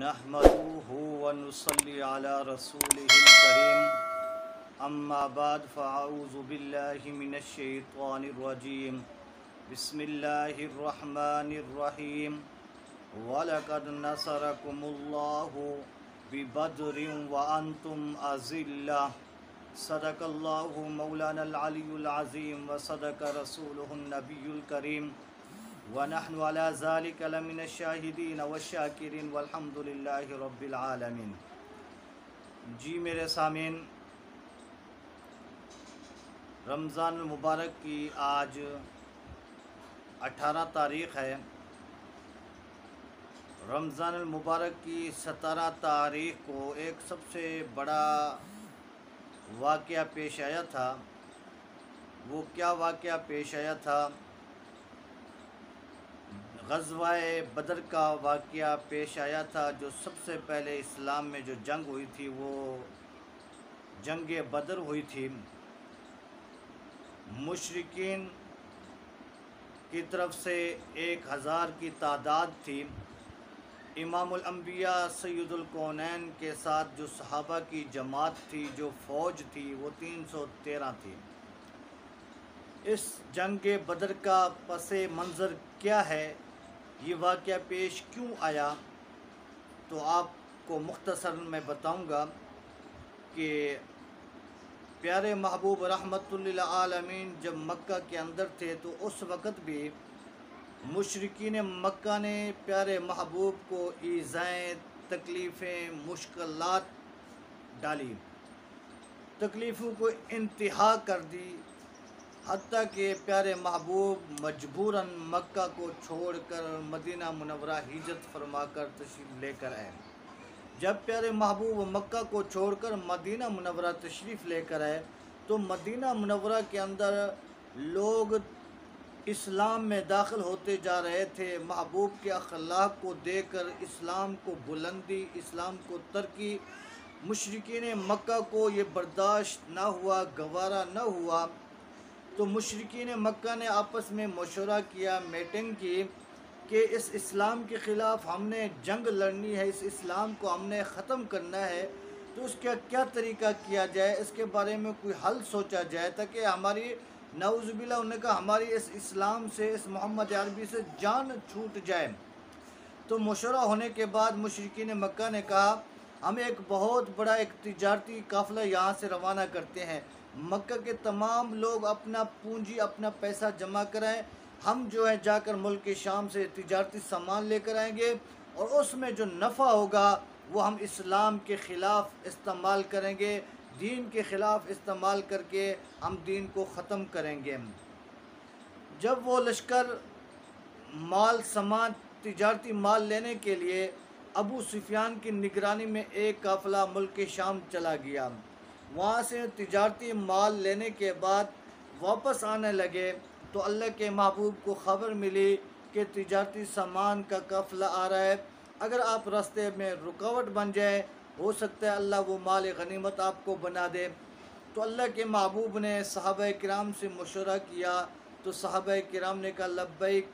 नहमदुहु व नुसल्ली अला रसूलिहिल करीम अम्मा बाद फ़अऊज़ु बिल्लाहि मिनश शैतानिर रजीम बिस्मिल्लाहिर रहमानिर रहीम वलक़द नसरकुमुल्लाहु बिबद्रिन व अंतुम अज़िल्ला सदक़ल्लाहु मौलानल अलियुल अज़ीम व सदक़ रसूलुहुन नबियुल करीम व नहनु अला ज़ालिका लमिनश शाहिदीन व शाकिरीन वल्हम्दुलिल्लाहि रब्बिल आलमीन। जी मेरे सामीन, रमज़ान मुबारक की आज 18 तारीख़ है। रमज़ान मुबारक की 17 तारीख़ को एक सबसे बड़ा वाक़या पेश आया था। वो क्या वाक़या पेश आया था? ग़ज़वाए बदर का वाक़या पेश आया था। जो सबसे पहले इस्लाम में जो जंग हुई थी वो जंग बदर हुई थी। मुशरिकीन की तरफ से 1000 की तादाद थी। इमामुल अंबिया सय्यदुल कौनैन के साथ जो सहाबा की जमात थी, जो फ़ौज थी, वो 313 थी। इस जंग बदर का पसे मंज़र क्या है, ये वाक़या पेश क्यों आया, तो आपको मुख्तसरन मैं बताऊंगा कि प्यारे महबूब रहमतुल लिल आलमीन जब मक्का के अंदर थे तो उस वक़्त भी मुशरिकीन मक्का ने प्यारे महबूब को ईज़ाएँ, तकलीफ़ें, मुश्किलात डाली, तकलीफ़ों को इंतहा कर दी, हत्ता कि प्यारे महबूब मजबूरन मक्का को छोड़कर मदीना मुनव्वरा हिजरत फरमाकर तशरीफ़ लेकर आए। जब प्यारे महबूब मक्का को छोड़कर मदीना मुनव्वरा तशरीफ़ लेकर आए तो मदीना मुनव्वरा के अंदर लोग इस्लाम में दाखिल होते जा रहे थे। महबूब के अखलाक को देखकर इस्लाम को बुलंदी, इस्लाम को तरक्की, मुशरिकीन मक्का को ये बर्दाश्त ना हुआ, गवारा न हुआ। तो मुशरिकीन मक्का ने आपस में मशवरा किया, मीटिंग की कि इस इस्लाम के ख़िलाफ़ हमने जंग लड़नी है, इस इस्लाम को हमने ख़त्म करना है, तो उसका क्या तरीक़ा किया जाए, इसके बारे में कोई हल सोचा जाए ताकि हमारी नाउज़ुबिल्लाह उन्होंने कहा हमारी इस इस्लाम से, इस मोहम्मद अरबी से जान छूट जाए। तो मशवरा होने के बाद मुशरिकीन मक्का ने कहा हम एक बहुत बड़ा एक तिजारती काफ़िला यहाँ से रवाना करते हैं। मक्का के तमाम लोग अपना पूंजी, अपना पैसा जमा कराएं, हम जो है जाकर मुल्क के शाम से तिजारती सामान लेकर आएंगे और उसमें जो नफ़ा होगा वो हम इस्लाम के ख़िलाफ़ इस्तेमाल करेंगे, दीन के ख़िलाफ़ इस्तेमाल करके हम दीन को ख़त्म करेंगे। जब वो लश्कर माल सामान, तिजारती माल लेने के लिए अबू सुफियान की निगरानी में एक काफ़िला मुल्क के शाम चला गया। वहाँ से तिजारती माल लेने के बाद वापस आने लगे तो अल्लाह के महबूब को ख़बर मिली कि तिजारती सामान का काफ़िला आ रहा है, अगर आप रास्ते में रुकावट बन जाए हो सकता है अल्लाह वो माल गनीमत आपको बना दे। तो अल्लाह के महबूब ने सहाबा किराम से मशवरा किया तो सहाबा किराम ने कहा लब्बैक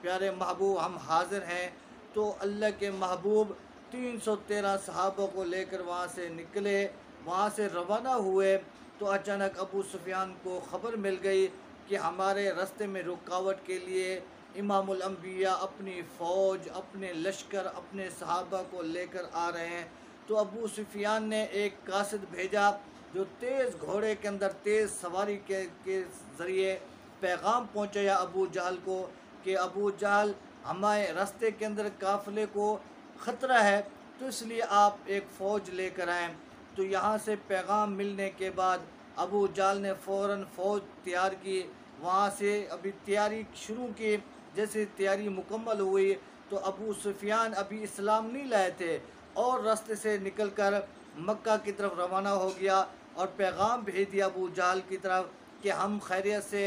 प्यारे महबूब हम हाज़िर हैं। तो अल्लाह के महबूब 313 सहाबा को लेकर वहाँ से निकले, वहाँ से रवाना हुए तो अचानक अबू सुफियान को ख़बर मिल गई कि हमारे रास्ते में रुकावट के लिए इमामुल अंबिया अपनी फ़ौज, अपने लश्कर, अपने सहाबा को लेकर आ रहे हैं। तो अबू सुफियान ने एक कासिद भेजा जो तेज़ घोड़े के अंदर तेज़ सवारी के ज़रिए पैगाम पहुँचाया अबू जहल को कि अबू जहल हमारे रास्ते के अंदर काफ़िले को ख़तरा है, तो इसलिए आप एक फ़ौज लेकर आएँ। तो यहाँ से पैगाम मिलने के बाद अबू जहल ने फ़ौरन फ़ौज तैयार की, वहाँ से अभी तैयारी शुरू की। जैसे तैयारी मुकम्मल हुई तो अबू सुफियान अभी इस्लाम नहीं लाए थे और रास्ते से निकलकर मक्का की तरफ रवाना हो गया और पैगाम भेज दिया अबू जहल की तरफ कि हम खैरियत से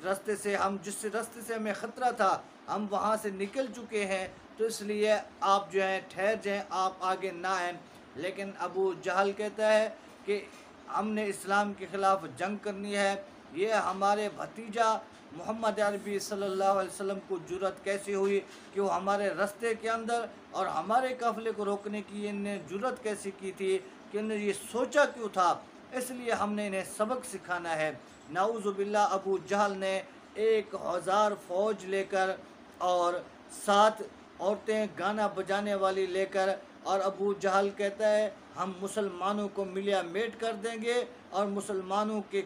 रास्ते से, हम जिस रास्ते से हमें ख़तरा था हम वहाँ से निकल चुके हैं, तो इसलिए आप जो हैं ठहर जाएँ, आप आगे ना आएँ। लेकिन अबू जहल कहता है कि हमने इस्लाम के ख़िलाफ़ जंग करनी है, ये हमारे भतीजा محمد عربی صلی اللہ علیہ وسلم کو جرأت کیسی ہوئی کہ وہ ہمارے رستے کے اندر اور ہمارے قافلے کو روکنے کی انہیں جرأت کیسی کی تھی کہ انہیں یہ سوچا کیوں تھا؟ اس لیے ہم نے انہیں سبق سکھانا ہے۔ نعوذ باللہ ابو جہل نے 1000 فوج لے کر اور 7 عورتیں گانا بجانے والی لے کر، اور ابو جہل کہتا ہے ہم مسلمانوں کو ملیا میٹ کر دیں گے اور مسلمانوں کے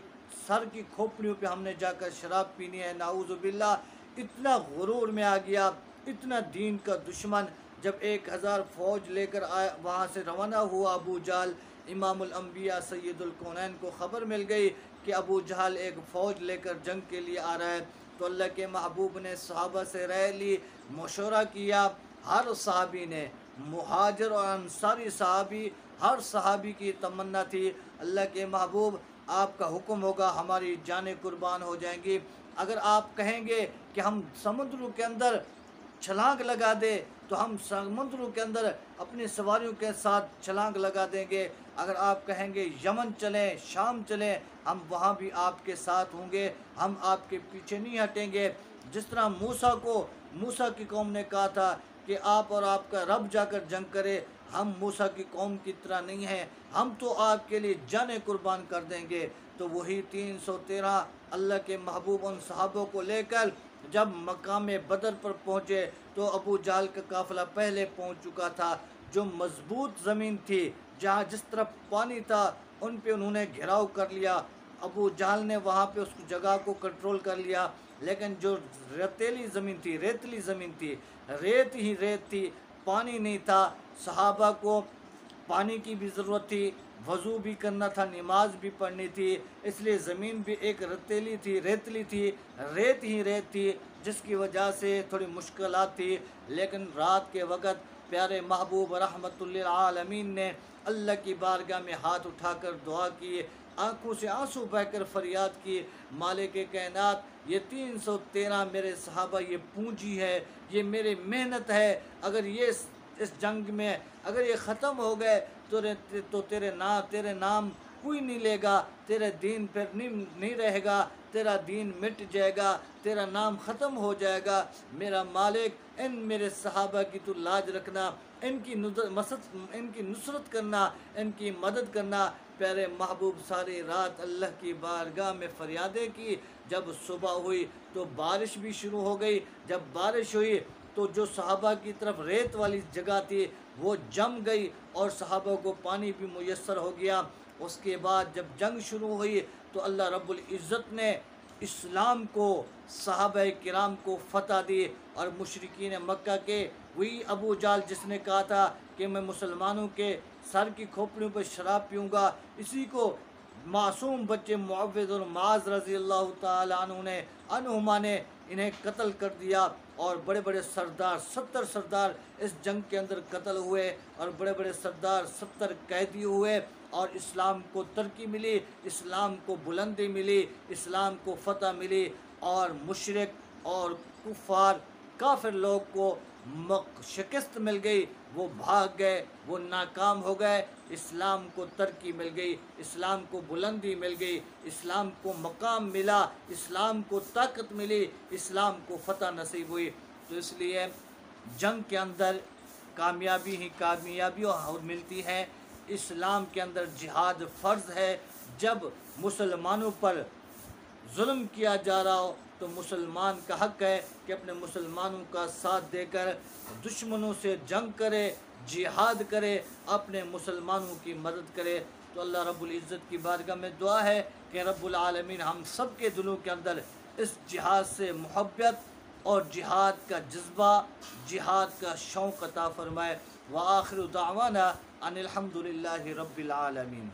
سر کی کھوپڑیوں پہ ہم نے جا کر شراب پینی ہے۔ نعوذ باللہ اتنا غرور میں آ گیا، اتنا دین کا دشمن۔ جب 1000 فوج لے کر وہاں سے روانہ ہوا ابو جہل، امام الانبیاء سید الکونین کو خبر مل گئی کہ ابو جہل ایک فوج لے کر جنگ کے لیے آ رہا ہے، تو اللہ کے محبوب نے صحابہ سے رائے لی، مشورہ کیا۔ ہر صحابی نے، مہاجر اور انصاری صحابی، ہر صحابی کی تمنا تھی اللہ کے محبوب آپ کا حکم ہوگا ہماری جانیں قربان ہو جائیں گی۔ اگر آپ کہیں گے کہ ہم سمندروں کے اندر چھلانگ لگا دے تو ہم سمندروں کے اندر اپنی سواریوں کے ساتھ چھلانگ لگا دیں گے۔ اگر آپ کہیں گے یمن چلیں، شام چلیں، ہم وہاں بھی آپ کے ساتھ ہوں گے، ہم آپ کے پیچھے نہیں ہٹیں گے۔ جس طرح موسیٰ کی قوم نے کہا تھا کہ آپ اور آپ کا رب جا کر جنگ کرے، ہم موسیٰ کی قوم کی طرح نہیں ہیں، ہم تو آپ کے لیے جانیں قربان کر دیں گے۔ تو وہی 313 اللہ کے محبوب ان صحابوں کو لے کر جب مقام بدر پر پہنچے تو ابو جہل کا قافلہ پہلے پہنچ چکا تھا۔ جو مضبوط زمین تھی، جہاں جس طرف پانی تھا، ان پہ انہوں نے گھیراؤ کر لیا۔ ابو جہل نے وہاں پہ اس جگہ کو کنٹرول کر لیا، لیکن جو ریتلی زمین تھی، ریت ہی ریت تھی، پانی نہیں تھا۔ صحابہ کو پانی کی بھی ضرورت تھی، وضو بھی کرنا تھا، نماز بھی پڑھنی تھی، اس لیے زمین بھی ایک ریتلی تھی، ریت ہی ریت تھی، جس کی وجہ سے تھوڑی مشکلات تھی۔ لیکن رات کے وقت پیارے محبوب رحمت للعالمین نے اللہ کی بارگاہ میں ہاتھ اٹھا کر دعا کی، آنکھوں سے آنسو بہہ کر فریاد کی، مالک کائنات یہ 313 میرے صحابہ یہ پونجی ہے، یہ میری محنت ہے، اگر یہ اس جنگ میں اگر یہ ختم ہو گئے تو تیرے نام کوئی نہیں لے گا، تیرے دین پھر نہیں رہے گا، تیرا دین مٹ جائے گا، تیرا نام ختم ہو جائے گا۔ میرا مالک ان میرے صحابہ کی تو لاج رکھنا، ان کی نصرت کرنا، ان کی مدد کرنا۔ پیارے محبوب ساری رات اللہ کی بارگاہ میں فریادیں کی۔ جب صبح ہوئی تو بارش بھی شروع ہو گئی۔ جب بارش ہوئی تو جو صحابہ کی طرف ریت والی جگہ تھی وہ جم گئی اور صحابہ کو پانی بھی میسر ہو گیا۔ اس کے بعد جب جنگ شروع ہوئی تو اللہ رب العزت نے اسلام کو، صحابہ کرام کو فتح دی، اور مشرکین مکہ کے وہی ابو جہل جس نے کہا تھا کہ میں مسلمانوں کے سر کی کھوپڑیوں پر شراب پیوں گا، اسی کو معصوم بچے معوذ اور معاذ رضی اللہ تعالیٰ عنہما نے انہیں قتل کر دیا، اور بڑے بڑے سردار 70 سردار اس جنگ کے اندر قتل ہوئے، اور بڑے بڑے سردار 70 قیدی ہوئے، اور اسلام کو ترقی ملی، اسلام کو بلندی ملی، اسلام کو فتح ملی، اور مشرک اور کافر لوگ کو شکست مل گئی، وہ بھاگ گئے، وہ ناکام ہو گئے، اسلام کو ترقی مل گئی، اسلام کو بلندی مل گئی، اسلام کو مقام ملا، اسلام کو طاقت ملی، اسلام کو فتح نصیب ہوئی۔ تو اس لیے جنگ کے اندر کامیابی ملتی ہے، اسلام کے اندر جہاد فرض ہے۔ جب مسلمانوں پر ظلم کیا جا رہا ہو تو مسلمان کا حق ہے کہ اپنے مسلمانوں کا ساتھ دے کر دشمنوں سے جنگ کرے، جہاد کرے، اپنے مسلمانوں کی مدد کرے۔ تو اللہ رب العزت کی بارگاہ میں دعا ہے کہ رب العالمین ہم سب کے دلوں کے اندر اس جہاد سے محبت اور جہاد کا جذبہ، جہاد کا شوق عطا فرمائے۔ وآخر دعوانا ان الحمد للہ رب العالمین۔